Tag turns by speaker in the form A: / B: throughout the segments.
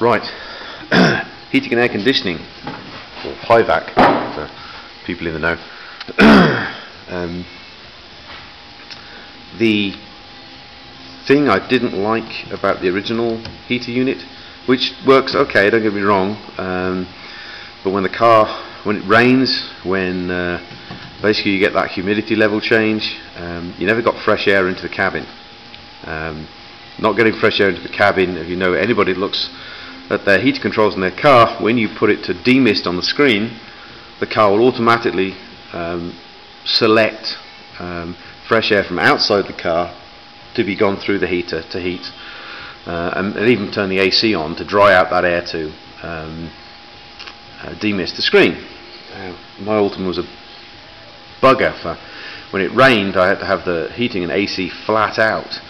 A: Right, heating and air conditioning, or HIVAC for people in the know. The thing I didn't like about the original heater unit, which works okay, don't get me wrong, but when it rains, when basically you get that humidity level change, you never got fresh air into the cabin. Not getting fresh air into the cabin, if you know anybody that looks at their heater controls in their car, when you put it to demist on the screen, the car will automatically select fresh air from outside the car to be gone through the heater to heat, and even turn the AC on to dry out that air to demist the screen. My Ultima was a bugger for when it rained. I had to have the heating and AC flat out,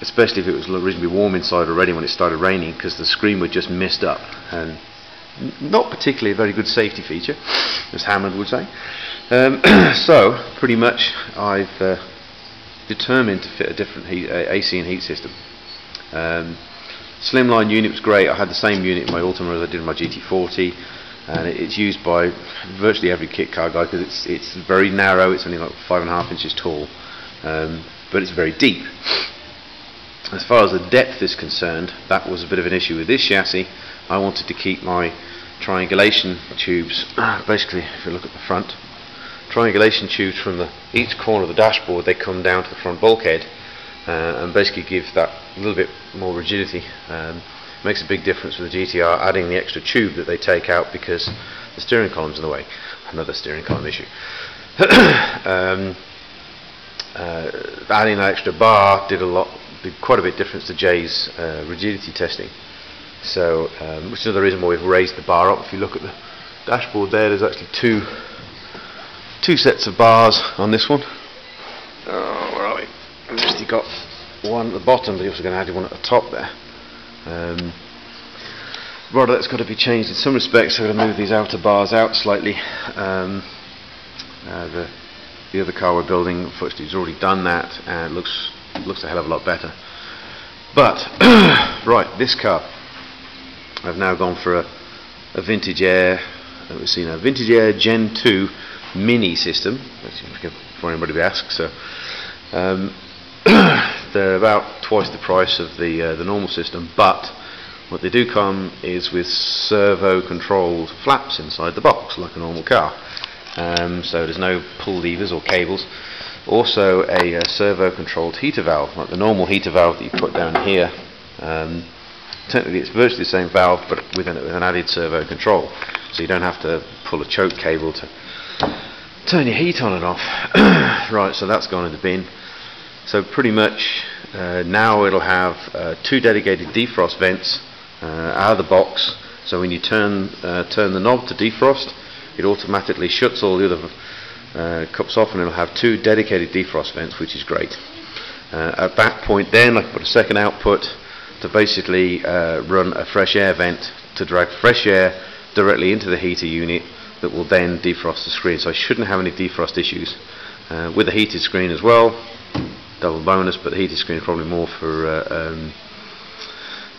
A: especially if it was reasonably warm inside already when it started raining, because the screen would just mist up, and not particularly a very good safety feature, as Hammond would say. So pretty much I've determined to fit a different AC and heat system. Slimline unit was great. I had the same unit in my Ultima as I did in my GT40, and it's used by virtually every kit car guy because it's very narrow. It's only like 5.5 inches tall, but it's very deep. As far as the depth is concerned, that was a bit of an issue with this chassis. I wanted to keep my triangulation tubes, basically if you look at the front, triangulation tubes from each corner of the dashboard, they come down to the front bulkhead, and basically give that a little bit more rigidity. Makes a big difference with the GTR, adding the extra tube that they take out because the steering column's in the way. Another steering column issue. Adding that extra bar did quite a bit difference to Jay's rigidity testing. So, which is another reason why we've raised the bar up. If you look at the dashboard there's actually two sets of bars on this one. Oh, where are we? I've just got one at the bottom, but you're also going to add one at the top there. Rather, that's got to be changed in some respects. So I'm going to move these outer bars out slightly. The other car we're building, unfortunately, has already done that, and it looks a hell of a lot better. But right, this car, I've now gone for a Vintage Air. We've seen a Vintage Air Gen 2 mini system, before anybody asks. So they're about twice the price of the normal system, but what they do come is with servo controlled flaps inside the box like a normal car, so there's no pull levers or cables. Also a servo controlled heater valve, like the normal heater valve that you put down here. Technically it's virtually the same valve, but with an added servo control, so you don't have to pull a choke cable to turn your heat on and off. Right, so that's gone in the bin. So pretty much now it'll have 2 dedicated defrost vents out of the box, so when you turn the knob to defrost, it automatically shuts all the other cups off, and it'll have 2 dedicated defrost vents, which is great. At that point then I can put a second output to basically run a fresh air vent to drag fresh air directly into the heater unit that will then defrost the screen, so I shouldn't have any defrost issues. With the heated screen as well, double bonus, but the heated screen is probably more for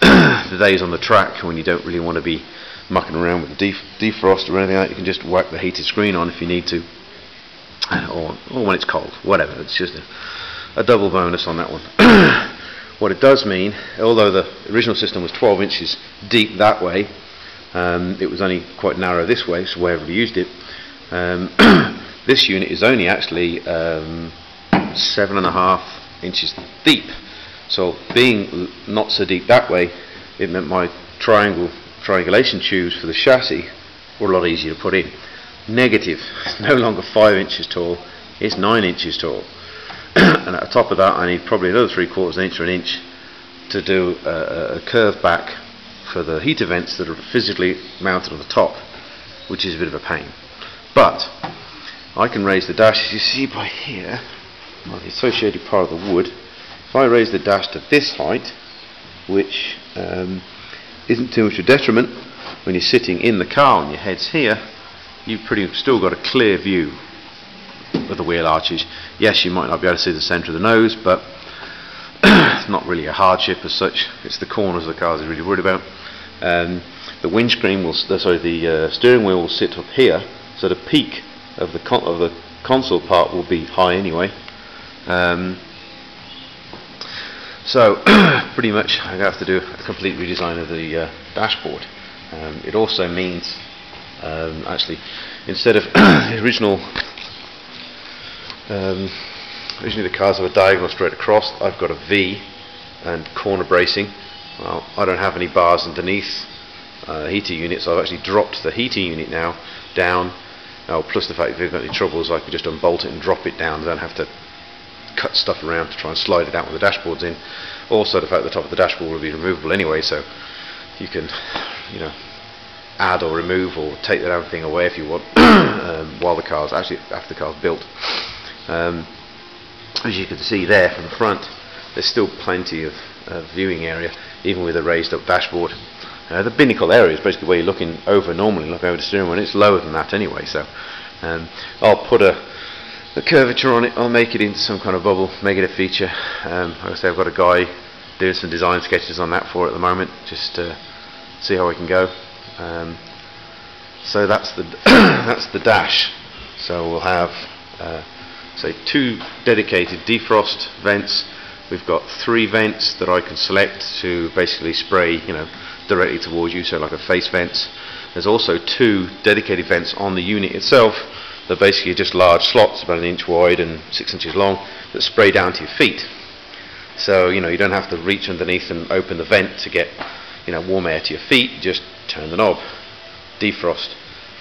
A: the days on the track when you don't really want to be mucking around with the defrost or anything like that. You can just whack the heated screen on if you need to, or when it's cold, whatever. It's just a double bonus on that one. What it does mean, although the original system was 12 inches deep that way, it was only quite narrow this way, so wherever we used it, this unit is only actually 7.5 inches deep. So being not so deep that way, it meant my triangulation tubes for the chassis were a lot easier to put in. Negative, it's no longer 5 inches tall, it's 9 inches tall. And at the top of that I need probably another 3/4 inch or an inch to do a curve back for the heater vents that are physically mounted on the top, which is a bit of a pain. But I can raise the dash, as you see by here, by the associated part of the wood. If I raise the dash to this height, which isn't too much of a detriment when you're sitting in the car and your head's here, you've pretty much still got a clear view of the wheel arches. Yes, you might not be able to see the centre of the nose, but It's not really a hardship as such. It's the corners of the cars he's really worried about. The windscreen will, the steering wheel will sit up here, so the peak of the console part will be high anyway. So pretty much I'm going to have to do a complete redesign of the dashboard. It also means actually, instead of the originally the cars have a diagonal straight across, I've got a V and corner bracing. Well, I don't have any bars underneath heater unit, so I've actually dropped the heating unit now down. Plus the fact if you've got any troubles, I could just unbolt it and drop it down. I don't have to cut stuff around to try and slide it out with the dashboards in. Also the fact the top of the dashboard will be removable anyway, so you can, add or remove or take that damn thing away if you want while the car's actually after the car's built. As you can see there from the front, there's still plenty of viewing area even with a raised up dashboard. The binnacle area is basically where you're looking over normally, look over the steering wheel, and it's lower than that anyway, so I'll put a curvature on it. I'll make it into some kind of bubble, make it a feature. Like I say, I've got a guy doing some design sketches on that for it at the moment, just to see how we can go. So that's the that's the dash. So we'll have say 2 dedicated defrost vents. We've got 3 vents that I can select to basically spray, directly towards you, so like a face vents. There's also 2 dedicated vents on the unit itself. They're basically just large slots about 1 inch wide and 6 inches long that spray down to your feet. So you don't have to reach underneath and open the vent to get warm air to your feet. You just turn the knob. Defrost,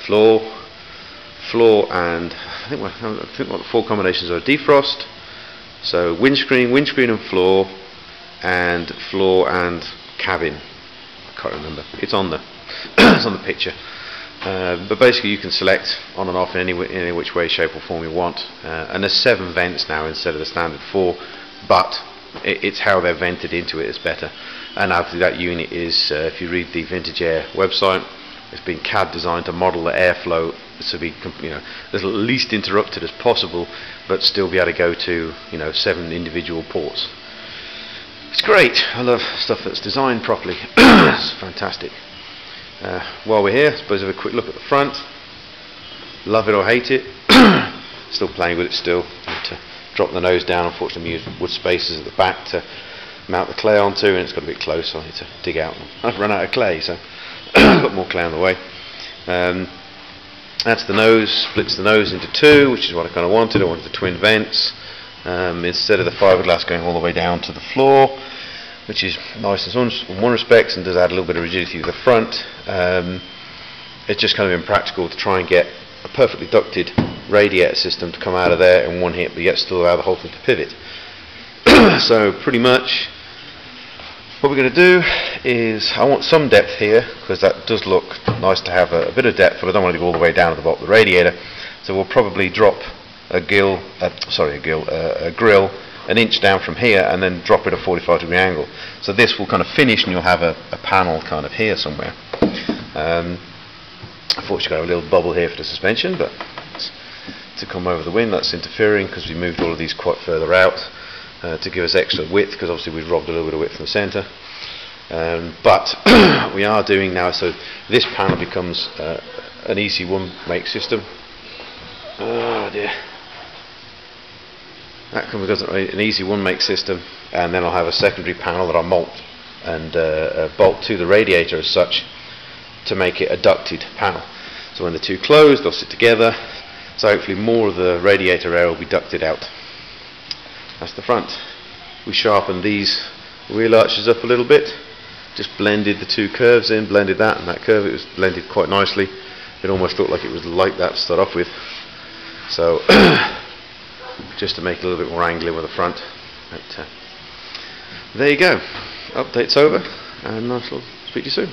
A: floor, and I think what the 4 combinations are: defrost, so windscreen and floor and cabin. I can't remember. It's on the it's on the picture. But basically you can select on and off in any which way, shape or form you want. And there's 7 vents now instead of the standard 4, but it's how they're vented into it is better. And obviously that unit is, if you read the Vintage Air website, it's been CAD designed to model the airflow to be as least interrupted as possible, but still be able to go to 7 individual ports. It's great. I love stuff that's designed properly. It's fantastic. While we're here, I suppose have a quick look at the front. Love it or hate it. Still playing with it still. To drop the nose down, unfortunately we use wood spacers at the back to mount the clay onto, and it's got a bit close, so I need to dig out. I've run out of clay, so I've got more clay on the way. That's the nose, splits the nose into 2, which is what I kind of wanted. I wanted the twin vents instead of the fiberglass going all the way down to the floor, which is nice in one respect and does add a little bit of rigidity to the front. It's just kind of impractical to try and get a perfectly ducted radiator system to come out of there in one hit, but yet still allow the whole thing to pivot. So pretty much what we're going to do is, I want some depth here because that does look nice to have a bit of depth, but I don't want to go all the way down to the bottom of the radiator. So we'll probably drop a grill 1 inch down from here and then drop it a 45-degree angle. So this will kind of finish and you'll have a panel kind of here somewhere. Unfortunately got a little bubble here for the suspension, but to come over the wind, that's interfering because we moved all of these quite further out to give us extra width, because obviously we've robbed a little bit of width from the centre. But we are doing now, so this panel becomes an EC1 make system. Oh dear. That becomes an EC1 make system, and then I'll have a secondary panel that I'll mount and bolt to the radiator as such to make it a ducted panel. So when the 2 close, they'll sit together, so hopefully more of the radiator air will be ducted out. That's the front. We sharpened these wheel arches up a little bit, just blended the 2 curves in, blended that and that curve. It was blended quite nicely. It almost looked like it was like that to start off with. So just to make it a little bit more angular with the front. But, there you go. Update's over, and I'll speak to you soon.